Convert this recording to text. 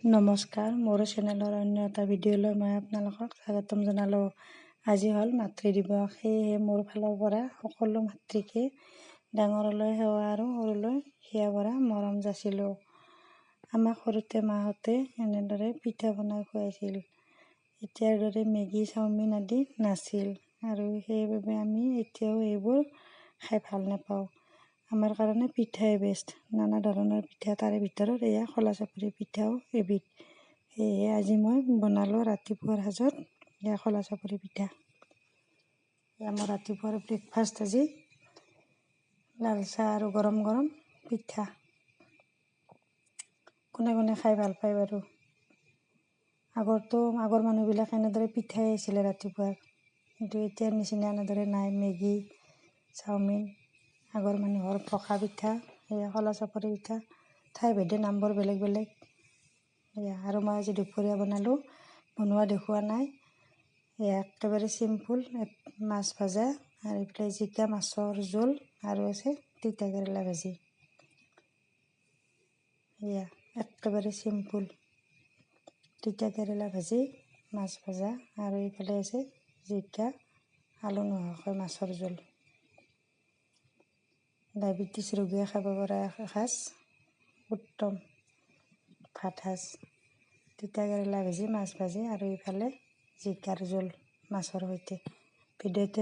নমস্কাৰ, মোৰ চেনেলৰ অন্য এটা ভিডিঅ'লৈ মই আপোনালোকক স্বাগতম জনালোঁ। আজি হ'ল মাতৃ দিৱস, সেয়েহে মোৰ ফালৰ পৰা সকলো মাতৃকে ডাঙৰলৈ সেৱা আৰু সৰুলৈ সেৱা কৰা মৰম যাচিলোঁ। আমাক সৰুতে মাহঁতে এনেদৰে পিঠা বনাই খুৱাইছিল। এতিয়াৰ দৰে মেগী, চাওমিন আদি নাছিল আৰু সেইবাবে আমি এতিয়াও এইবোৰ খাই ভাল নাপাওঁ। আমাৰ কাৰণে পিঠাই বেষ্ট। নানা ধৰণৰ পিঠা, তাৰে ভিতৰত এয়া খোলা চাপৰি পিঠাও এবিধ। সেয়েহে আজি মই বনালোঁ ৰাতিপুৱাৰ সাজত এয়া খোলা চাপৰি পিঠা। এয়া মোৰ ৰাতিপুৱাৰ ব্ৰেকফাষ্ট আজি লাল চাহ আৰু গৰম গৰম পিঠা। কোনে কোনে খাই ভাল পায় বাৰু? আগৰ মানুহবিলাক এনেদৰে পিঠাই আছিলে ৰাতিপুৱা, কিন্তু এতিয়াৰ নিচিনা এনেদৰে নাই। মেগী, চাওমিন, আগৰ মানুহৰ পকা পিঠা, এয়া খোলা চাপৰি পিঠা, ঠাই ভেদে নামবোৰ বেলেগ বেলেগ। এয়া আৰু মই আজি দুপৰীয়া বনালোঁ, বনোৱা দেখুওৱা নাই। এয়া একেবাৰে চিম্পুল মাছ ভাজা আৰু এইফালে জিকা মাছৰ জোল আৰু আছে তিতা কেৰেলা ভাজি। এয়া একেবাৰে চিম্পুল তিতা কেৰেলা ভাজি, মাছ ভাজা আৰু এইফালে আছে জিকা আলু নোহোৱাকৈ মাছৰ জোল। ডায়েবেটিছ ৰোগীয়ে খাব পৰা এসাঁজ উত্তম ভাত সাজ। তিতা কেৰেলা ভাজি, মাছ ভাজি আৰু এইফালে জিকাৰ জোল মাছৰ সৈতে। ভিডিঅ'টো